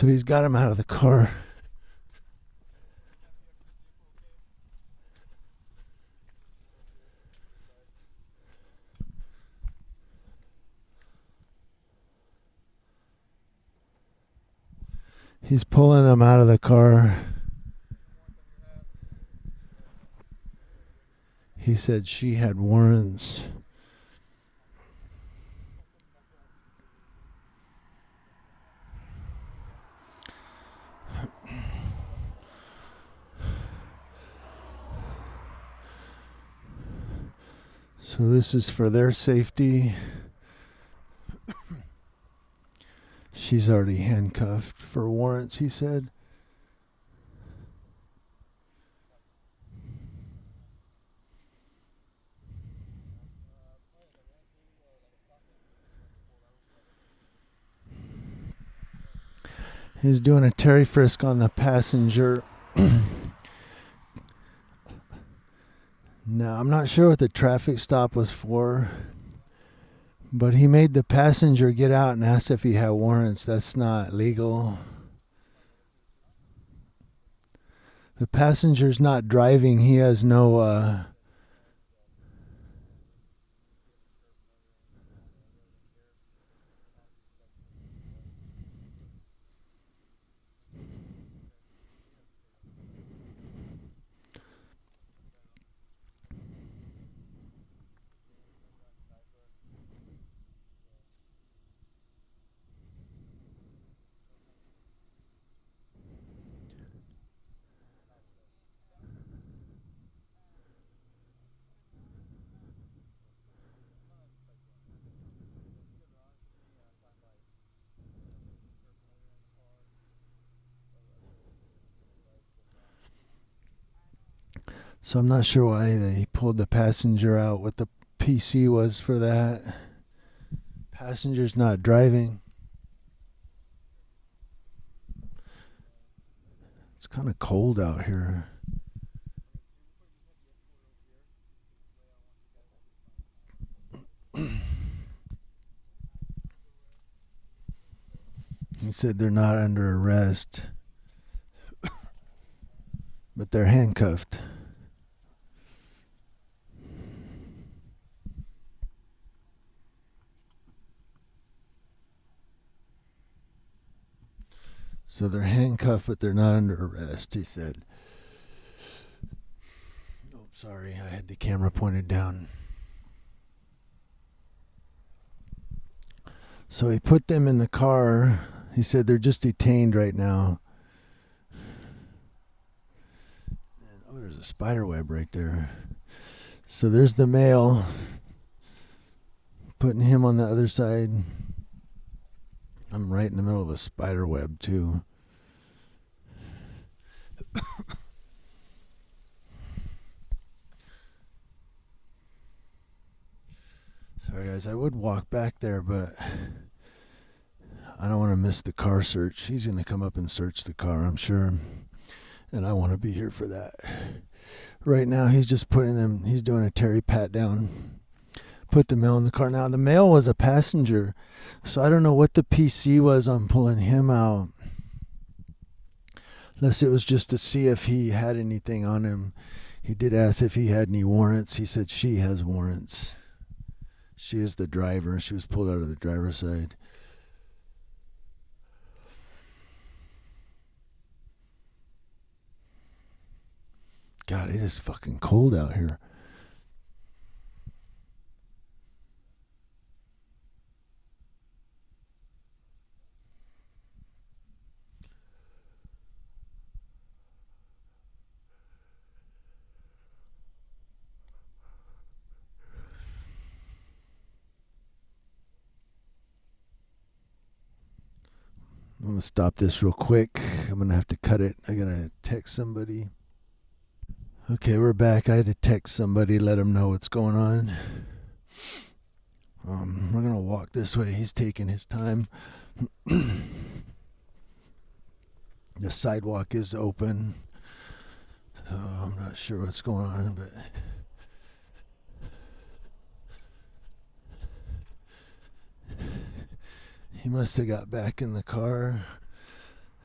So he's got him out of the car. He's pulling him out of the car. He said she had warrants. So this is for their safety. She's already handcuffed for warrants, he said. He's doing a Terry frisk on the passenger. Now, I'm not sure what the traffic stop was for, but he made the passenger get out and asked if he had warrants. That's not legal. The passenger's not driving. He has no... So I'm not sure why they pulled the passenger out, what the PC was for that. Passenger's not driving. It's kind of cold out here. He said they're not under arrest, but they're handcuffed. So they're handcuffed, but they're not under arrest, he said. Oh, sorry, I had the camera pointed down. So he put them in the car. He said they're just detained right now. Oh, there's a spider web right there. So there's the male. Putting him on the other side. I'm right in the middle of a spider web, too. Sorry, guys. I would walk back there, but I don't want to miss the car search. He's going to come up and search the car, I'm sure. And I want to be here for that. Right now, he's just putting them, he's doing a Terry pat down. Put the male in the car. Now, the male was a passenger, so I don't know what the PC was on pulling him out. Unless it was just to see if he had anything on him. He did ask if he had any warrants. He said she has warrants. She is the driver. She was pulled out of the driver's side. God, it is fucking cold out here. I'm going to stop this real quick. I'm going to have to cut it. I got to text somebody. Okay, we're back. I had to text somebody, let them know what's going on. We're going to walk this way. He's taking his time. The sidewalk is open. So I'm not sure what's going on, but... He must have got back in the car.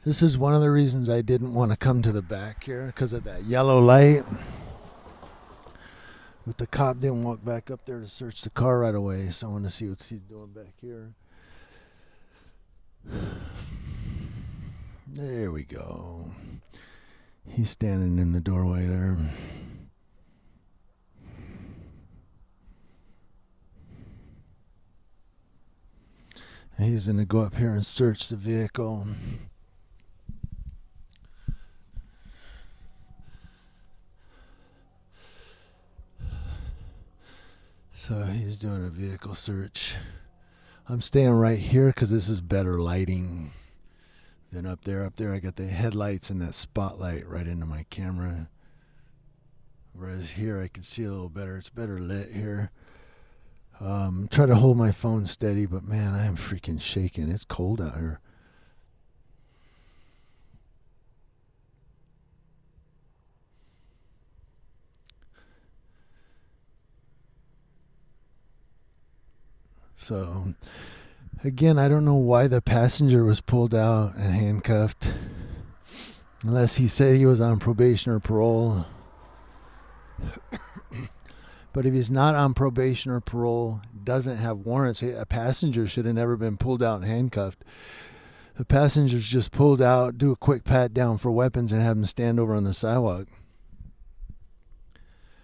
This is one of the reasons I didn't want to come to the back here, because of that yellow light. But the cop didn't walk back up there to search the car right away, so I want to see what he's doing back here. There we go. He's standing in the doorway there. He's going to go up here and search the vehicle. So he's doing a vehicle search. I'm staying right here because this is better lighting than up there. Up there I got the headlights and that spotlight right into my camera. Whereas here I can see a little better. It's better lit here. Try to hold my phone steady, but man, I am freaking shaking. It's cold out here. So, again, I don't know why the passenger was pulled out and handcuffed. Unless he said he was on probation or parole. But if he's not on probation or parole, doesn't have warrants, a passenger should have never been pulled out and handcuffed. The passenger's just pulled out, do a quick pat down for weapons, and have him stand over on the sidewalk.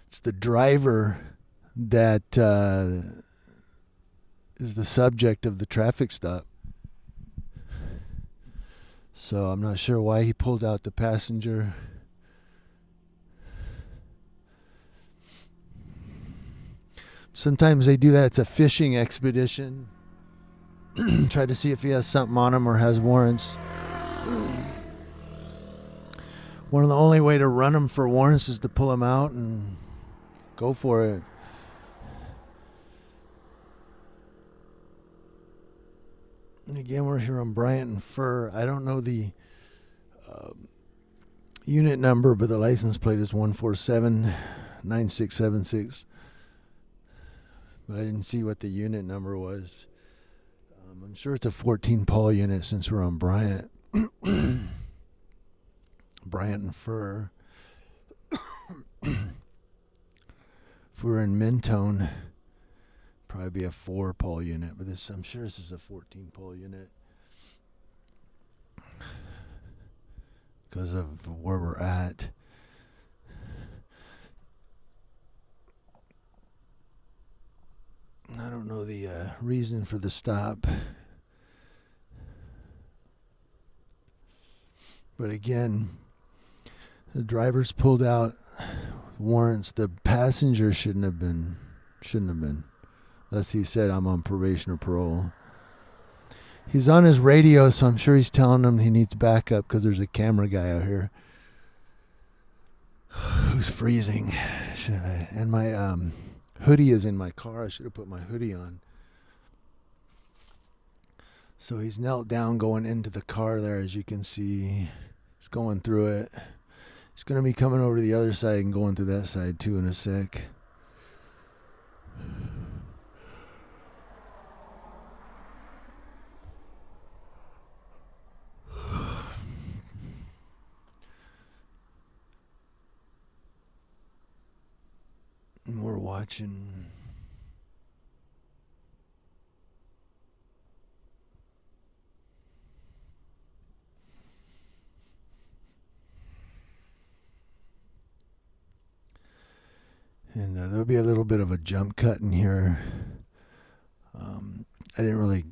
It's the driver that is the subject of the traffic stop. So I'm not sure why he pulled out the passenger. Sometimes they do that. It's a fishing expedition. Try to see if he has something on him or has warrants. One of the only way to run him for warrants is to pull him out and go for it. And again, we're here on Bryant and Fur. I don't know the unit number, but the license plate is 147-9676. But I didn't see what the unit number was. I'm sure it's a 14 Paul unit since we're on Bryant. Bryant and Fur. If we were in Mentone, probably be a 4 Paul unit, but this, I'm sure this is a 14 Paul unit because of where we're at. I don't know the reason for the stop, but again, the driver's pulled out warrants. The passenger shouldn't have been. Unless he said, I'm on probation or parole. He's on his radio, so I'm sure he's telling them he needs backup because there's a camera guy out here who's freezing. And my hoodie is in my car. I should have put my hoodie on. So he's knelt down going into the car there, as you can see. He's going through it. He's going to be coming over to the other side and going through that side too in a sec. And we're watching. And there'll be a little bit of a jump cut in here. I didn't really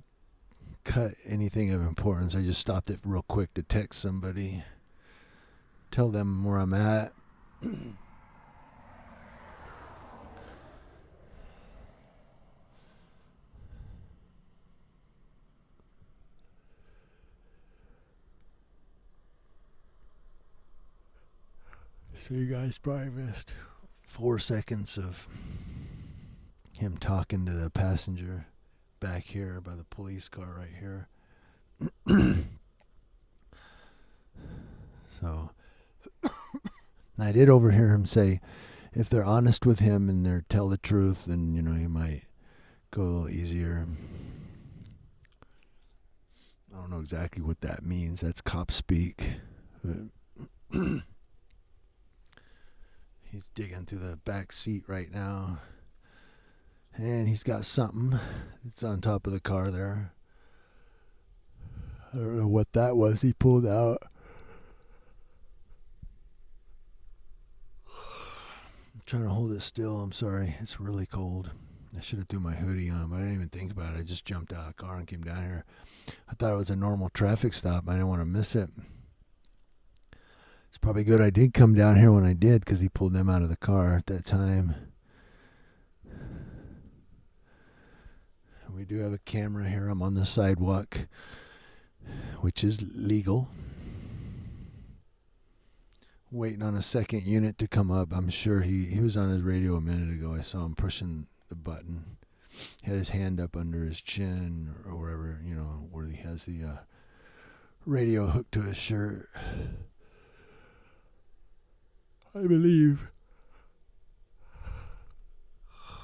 cut anything of importance. I just stopped it real quick to text somebody, tell them where I'm at. So you guys probably missed 4 seconds of him talking to the passenger back here by the police car right here. So I did overhear him say, if they're honest with him and they tell the truth, then, he might go a little easier. I don't know exactly what that means. That's cop speak. He's digging through the back seat right now. And he's got something. It's on top of the car there. I don't know what that was he pulled out. I'm trying to hold it still. I'm sorry. It's really cold. I should have threw my hoodie on, but I didn't even think about it. I just jumped out of the car and came down here. I thought it was a normal traffic stop. I didn't want to miss it. It's probably good I did come down here when I did, because he pulled them out of the car at that time. We do have a camera here. I'm on the sidewalk, which is legal. Waiting on a second unit to come up. I'm sure he was on his radio a minute ago. I saw him pushing the button. He had his hand up under his chin or wherever, where he has the radio hooked to his shirt. I believe.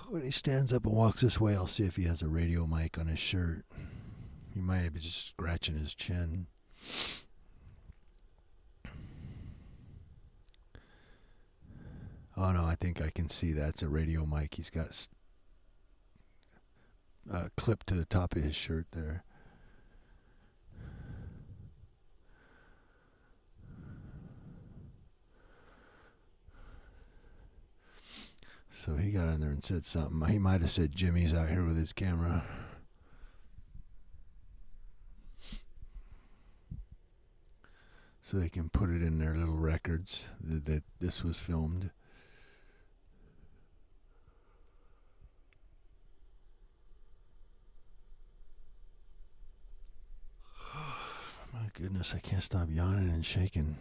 When he stands up and walks this way, I'll see if he has a radio mic on his shirt. He might be just scratching his chin. Oh no, I think I can see that's a radio mic. He's got clipped to the top of his shirt there. So he got in there and said something. He might have said Jimmy's out here with his camera. So they can put it in their little records that this was filmed. My goodness, I can't stop yawning and shaking.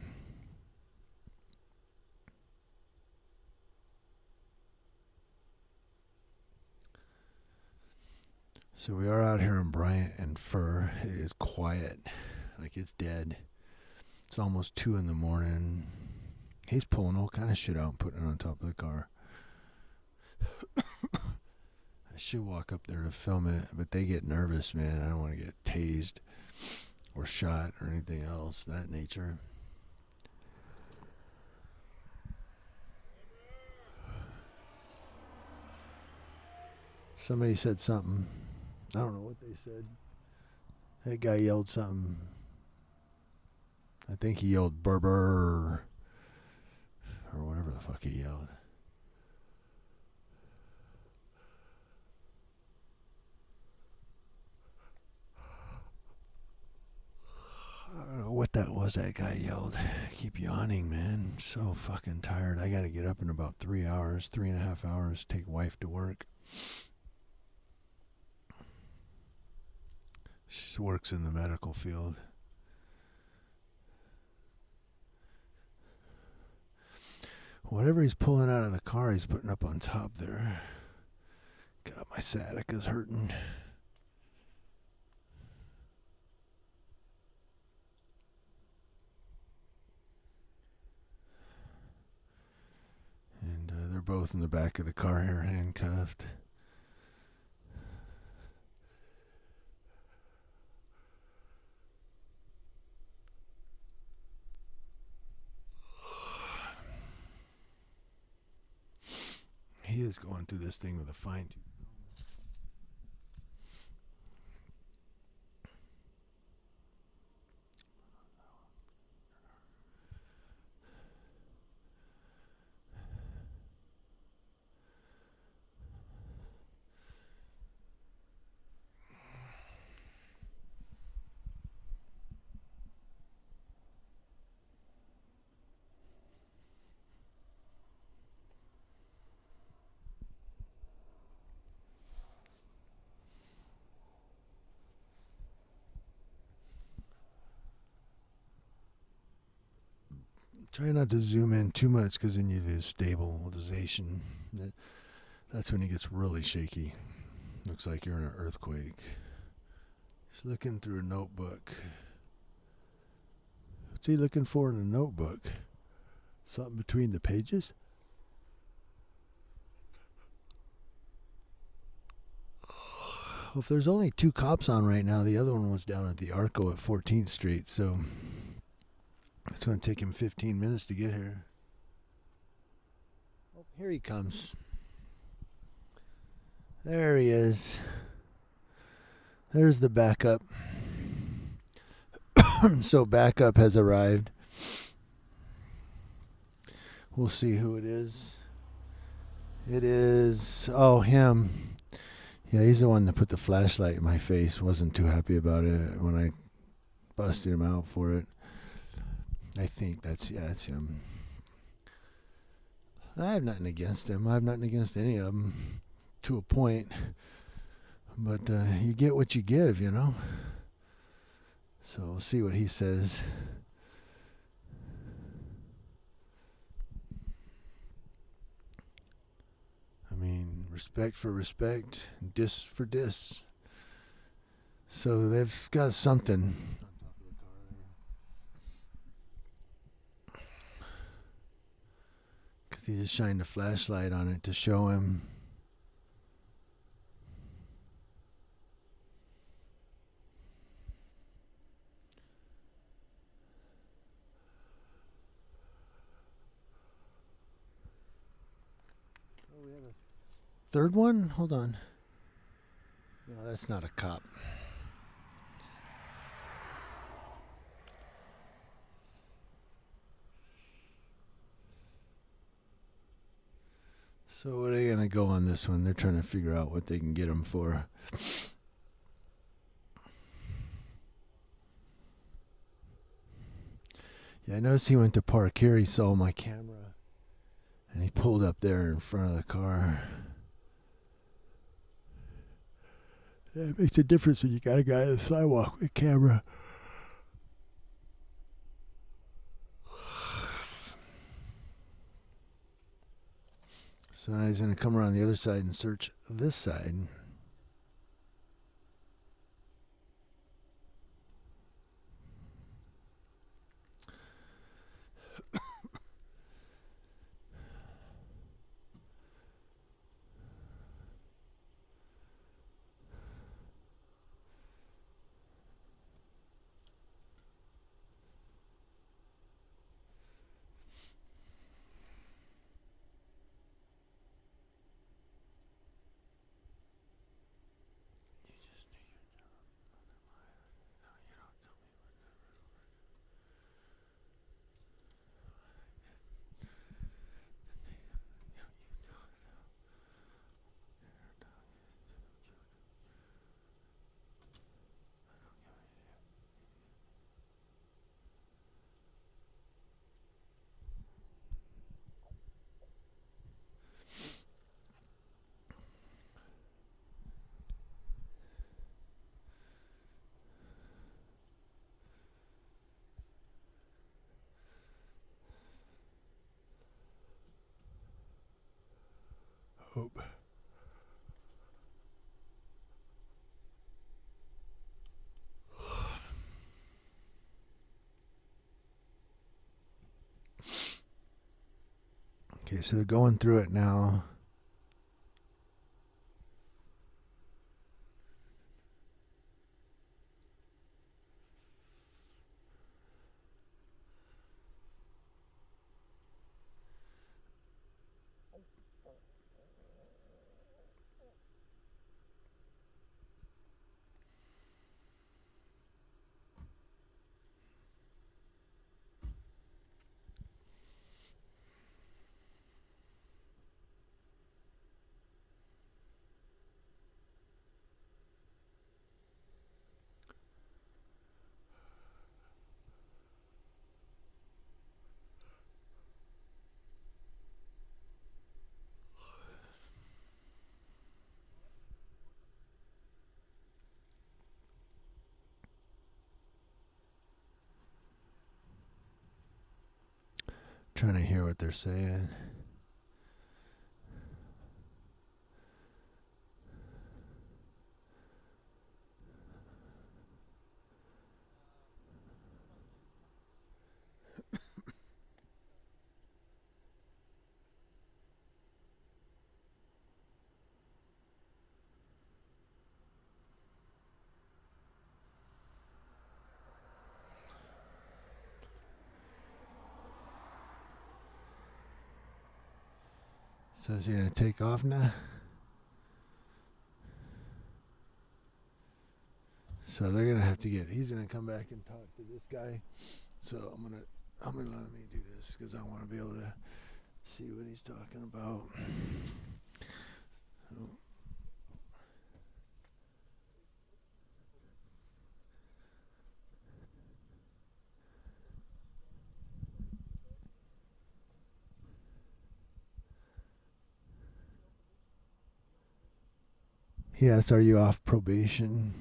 So we are out here in Bryant and Fur. It is quiet, like it's dead. It's almost 2 in the morning. He's pulling all kind of shit out and putting it on top of the car. I should walk up there to film it, but they get nervous, man. I don't want to get tased or shot or anything else of that nature. Somebody said something. I don't know what they said. That guy yelled something. I think he yelled Berber or whatever the fuck he yelled. I don't know what that was that guy yelled. I keep yawning, man. I'm so fucking tired. I gotta get up in about 3 hours, 3.5 hours, take wife to work. She works in the medical field. Whatever he's pulling out of the car, he's putting up on top there. God, my sciatica's hurting. And they're both in the back of the car here, handcuffed. He is going through this thing with a fine tooth. Try not to zoom in too much, because then you lose stabilization. That's when it gets really shaky. Looks like you're in an earthquake. He's looking through a notebook. What's he looking for in a notebook? Something between the pages? Well, if there's only 2 cops on right now, the other one was down at the Arco at 14th Street, so it's going to take him 15 minutes to get here. Oh, here he comes. There he is. There's the backup. So backup has arrived. We'll see who it is. It is, oh, him. Yeah, he's the one that put the flashlight in my face. Wasn't too happy about it when I busted him out for it. I think that's him. I have nothing against him. I have nothing against any of them to a point. But you get what you give, you know. So we'll see what he says. I mean, respect for respect, dis for dis. So they've got something. Because he just shined a flashlight on it to show him. Oh, we have a third one? Hold on. No, that's not a cop. So what are they going to go on this one? They're trying to figure out what they can get him for. Yeah, I noticed he went to park here. He saw my camera. And he pulled up there in front of the car. Yeah, it makes a difference when you got a guy on the sidewalk with a camera. So now he's going to come around the other side and search this side. Hope. Okay, so they're going through it now. Trying to hear what they're saying. So is he going to take off now? So they're going to have to he's going to come back and talk to this guy. So I'm going to let me do this because I want to be able to see what he's talking about. He asks, are you off probation?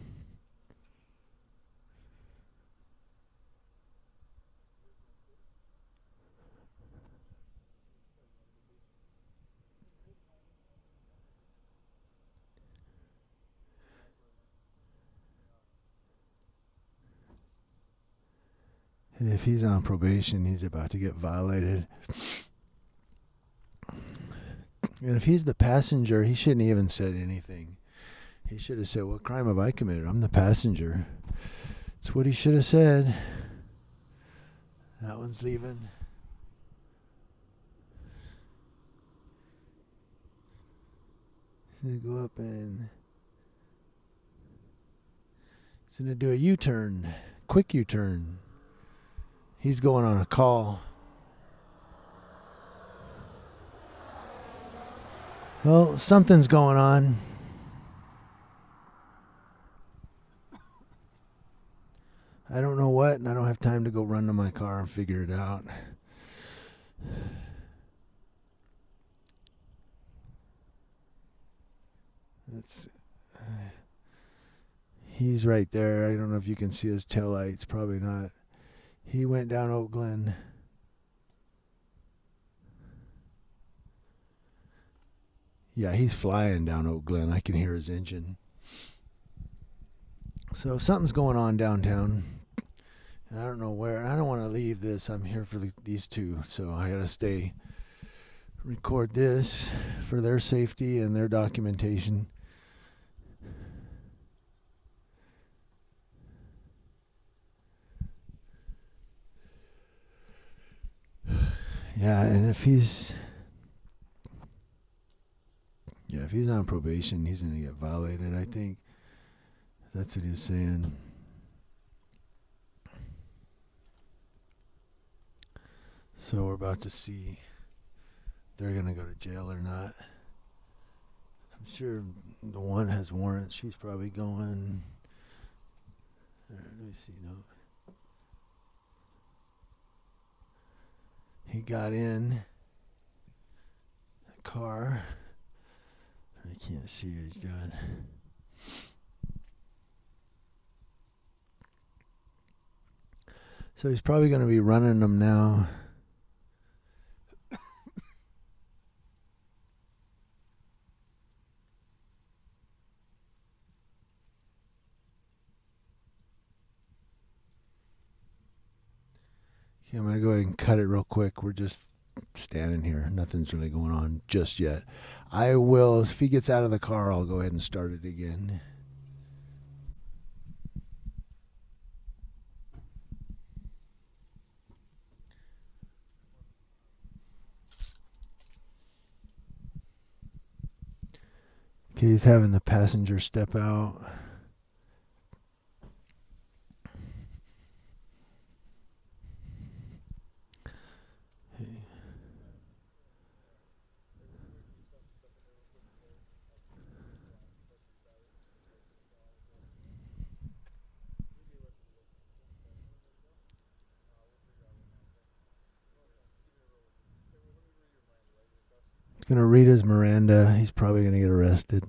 If he's on probation, he's about to get violated. And if he's the passenger, he shouldn't even said anything. He should have said, what crime have I committed? I'm the passenger. That's what he should have said. That one's leaving. He's going to go up and he's going to do a U-turn. Quick U-turn. He's going on a call. Well, something's going on. I don't know what, and I don't have time to go run to my car and figure it out. He's right there. I don't know if you can see his taillights. Probably not. He went down Oak Glen. Yeah, he's flying down Oak Glen. I can hear his engine. So something's going on downtown. And I don't know where. I don't want to leave this. I'm here for these two. So I got to stay. Record this for their safety and their documentation. Yeah, and if he's on probation, he's going to get violated, I think. That's what he's saying. So we're about to see if they're going to go to jail or not. I'm sure the one has warrants. She's probably going. Let me see. No. He got in the car. I can't see what he's doing. So he's probably going to be running them now. Okay, I'm going to go ahead and cut it real quick. We're just standing here. Nothing's really going on just yet. I will, if he gets out of the car, I'll go ahead and start it again. Okay, he's having the passenger step out. Going to read his Miranda. He's probably going to get arrested.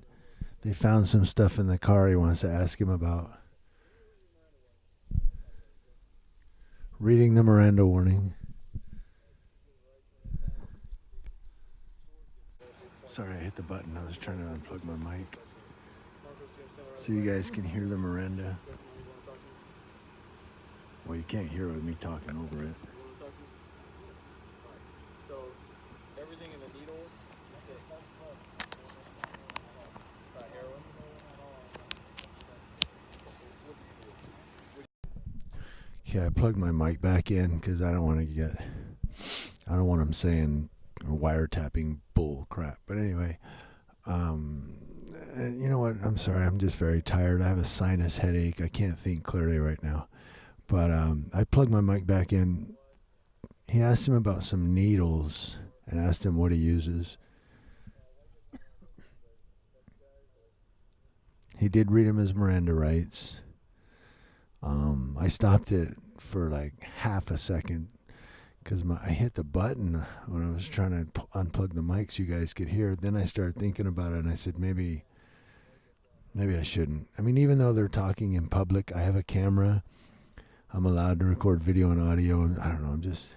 They found some stuff in the car he wants to ask him about. Reading the Miranda warning. Sorry, I hit the button. I was trying to unplug my mic so you guys can hear the Miranda. Well, you can't hear it with me talking over it. Okay, I plugged my mic back in because I don't want him saying wiretapping bull crap. But anyway, you know what? I'm sorry. I'm just very tired. I have a sinus headache. I can't think clearly right now. But I plugged my mic back in. He asked him about some needles and asked him what he uses. He did read him his Miranda rights. I stopped it for like half a second because I hit the button when I was trying to unplug the mic so you guys could hear. Then I started thinking about it, and I said maybe I shouldn't. I mean, even though they're talking in public, I have a camera. I'm allowed to record video and audio. And I don't know. I'm just,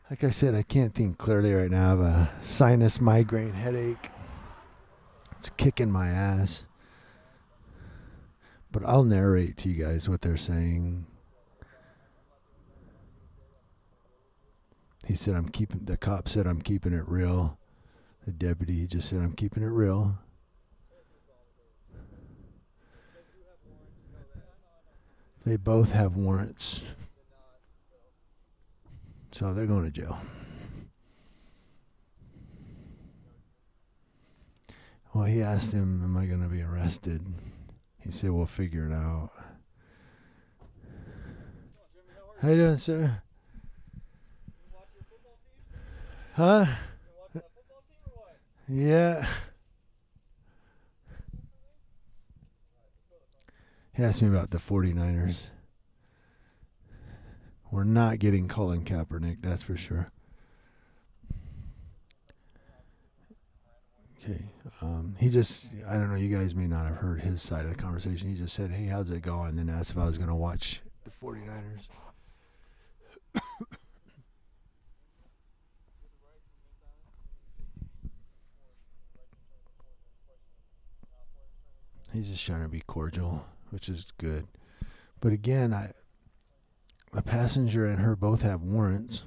like I said, I can't think clearly right now. I have a sinus migraine headache. It's kicking my ass. But I'll narrate to you guys what they're saying. He said, the cop said, I'm keeping it real. The deputy just said, I'm keeping it real. They both have warrants. So they're going to jail. Well, he asked him, am I going to be arrested? He said, we'll figure it out. How you doing, sir? Huh? Yeah. He asked me about the 49ers. We're not getting Colin Kaepernick, that's for sure. Okay. He just, I don't know, you guys may not have heard his side of the conversation. He just said, hey, how's it going? Then asked if I was going to watch the 49ers. He's just trying to be cordial, which is good. But again, a passenger and her both have warrants.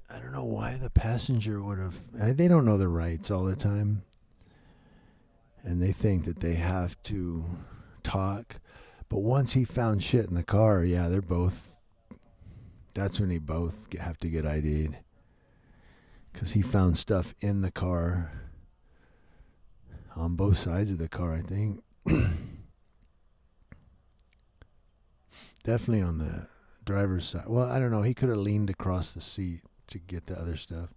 I don't know why the passenger would have. They don't know their rights all the time. And they think that they have to talk. But once he found shit in the car, yeah, they're both. That's when they both have to get ID'd. Because he found stuff in the car. On both sides of the car, I think. Definitely on the driver's side. Well, I don't know. He could have leaned across the seat to get the other stuff.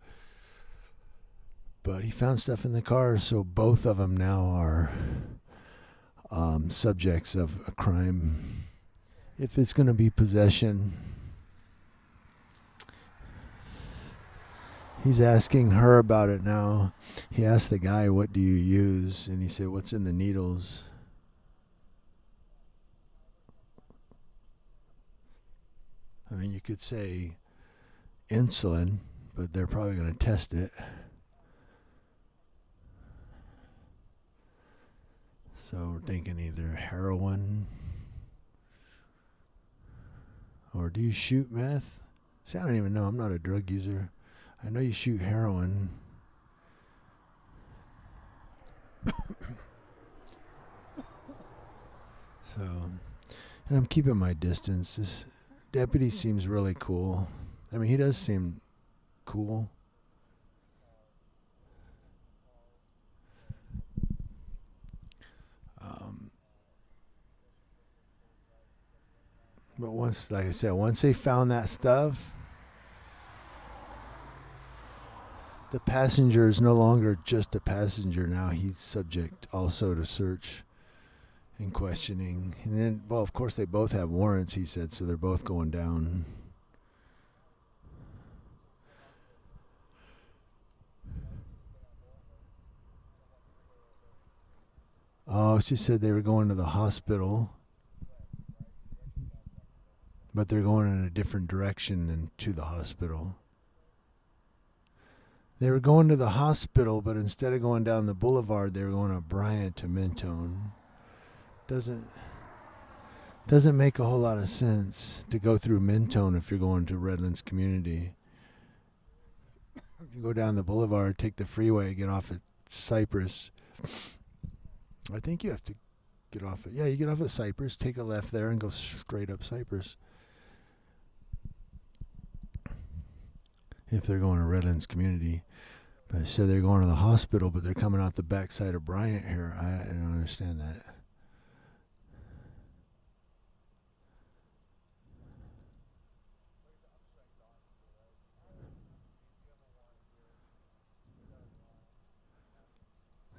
But he found stuff in the car, so both of them now are subjects of a crime. If it's going to be possession, he's asking her about it now. He asked the guy, what do you use? And he said, what's in the needles? I mean, you could say insulin, but they're probably going to test it. So we're thinking either heroin or do you shoot meth? See, I don't even know. I'm not a drug user. I know you shoot heroin. So, and I'm keeping my distance. This deputy seems really cool. I mean, he does seem cool. But once, like I said, once they found that stuff, the passenger is no longer just a passenger. Now he's subject also to search and questioning. And then, well, of course, they both have warrants, he said, so they're both going down. Oh, she said they were going to the hospital, but they're going in a different direction than to the hospital. They were going to the hospital, but instead of going down the boulevard, they were going to Bryant to Mentone. Doesn't make a whole lot of sense to go through Mentone if you're going to Redlands Community. If you go down the boulevard, take the freeway, get off at Cypress. I think you have to get off at, yeah, you get off at Cypress, take a left there, and go straight up Cypress. if they're going to Redlands Community. But I said they're going to the hospital, but they're coming out the backside of Bryant here. I don't understand that.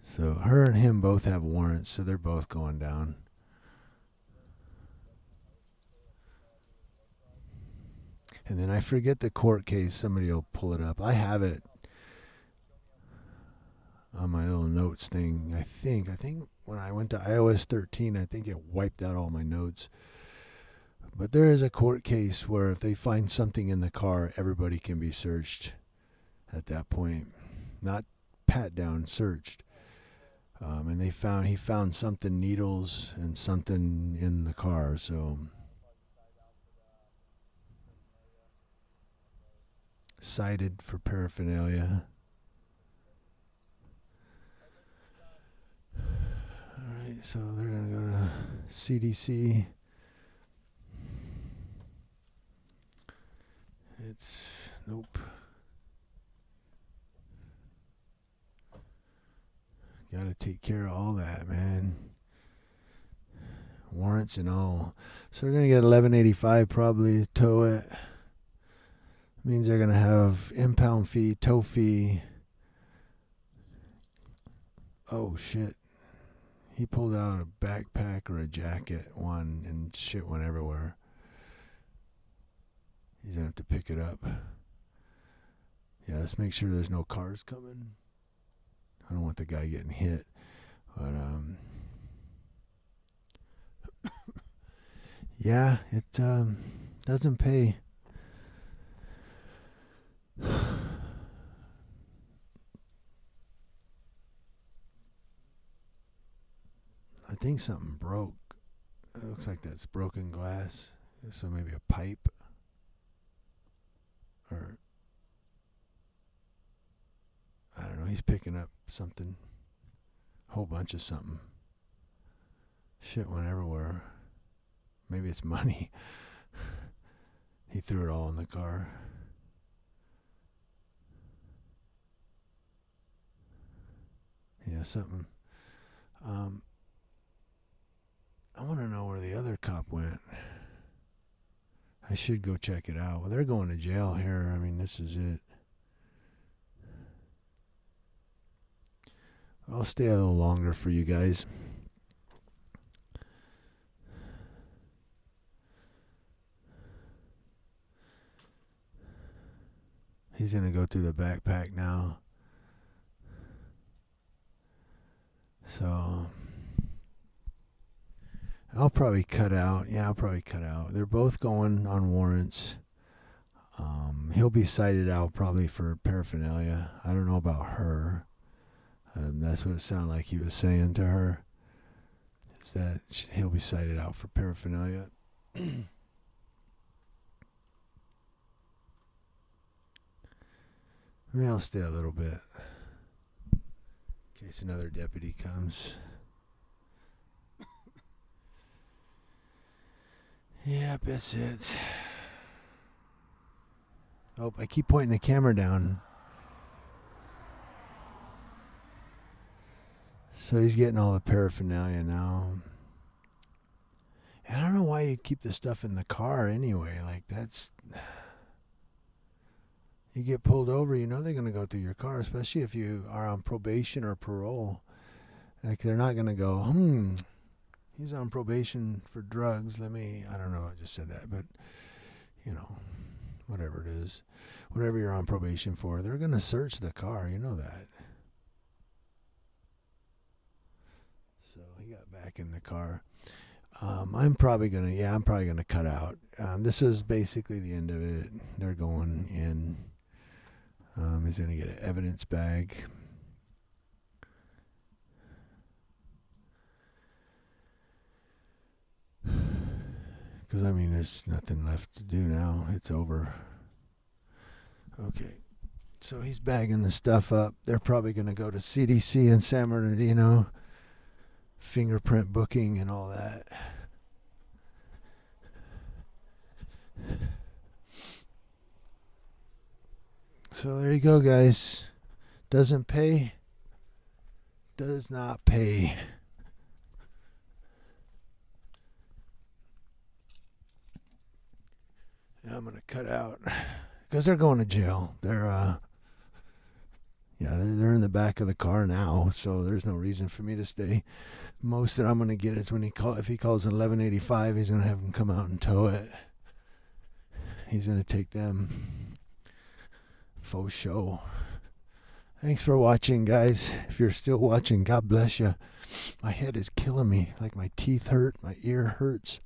So her and him both have warrants, so they're both going down. And then I forget the court case. Somebody will pull it up. I have it on my little notes thing. I think when I went to iOS 13, I think it wiped out all my notes. But there is a court case where if they find something in the car, everybody can be searched at that point. Not pat down, searched. And he found something, needles and something in the car. So cited for paraphernalia. All right, so they're gonna go to CDC. It's nope. Got to take care of all that, man. Warrants and all. So they're going to get $11.85 probably to tow it. Means they're going to have impound fee, tow fee. Oh, shit. He pulled out a backpack or a jacket, one, and shit went everywhere. He's going to have to pick it up. Yeah, let's make sure there's no cars coming. I don't want the guy getting hit, but yeah, it doesn't pay. I think something broke. It looks like that's broken glass, so maybe a pipe or I don't know. He's picking up something. A whole bunch of something. Shit went everywhere. Maybe it's money. He threw it all in the car. Yeah, something. I want to know where the other cop went. I should go check it out. Well, they're going to jail here. I mean, this is it. I'll stay a little longer for you guys. He's going to go through the backpack now. So I'll probably cut out. Yeah, I'll probably cut out. They're both going on warrants. He'll be cited out probably for paraphernalia. I don't know about her. That's what it sounded like he was saying to her. Is that he'll be cited out for paraphernalia. Maybe I'll stay a little bit in case another deputy comes. Yep, that's it. Oh, I keep pointing the camera down. So he's getting all the paraphernalia now. And I don't know why you keep the stuff in the car anyway. Like, that's... You get pulled over, you know they're going to go through your car, especially if you are on probation or parole. Like, they're not going to go, he's on probation for drugs. I don't know, I just said that, but, you know, whatever it is. Whatever you're on probation for, they're going to search the car. You know that. So he got back in the car. I'm probably gonna cut out. This is basically the end of it. They're going in. He's gonna get an evidence bag. Because I mean, there's nothing left to do now. It's over. Okay. So he's bagging the stuff up. They're probably gonna go to CDC in San Bernardino. Fingerprint booking and all that. So there you go, guys. Doesn't pay. Does not pay. And I'm going to cut out because they're going to jail. They're in the back of the car now, so there's no reason for me to stay. Most that I'm going to get is when if he calls 1185, he's going to have him come out and tow it. He's going to take them. Faux show. Thanks for watching, guys. If you're still watching, God bless you. My head is killing me. Like my teeth hurt. My ear hurts.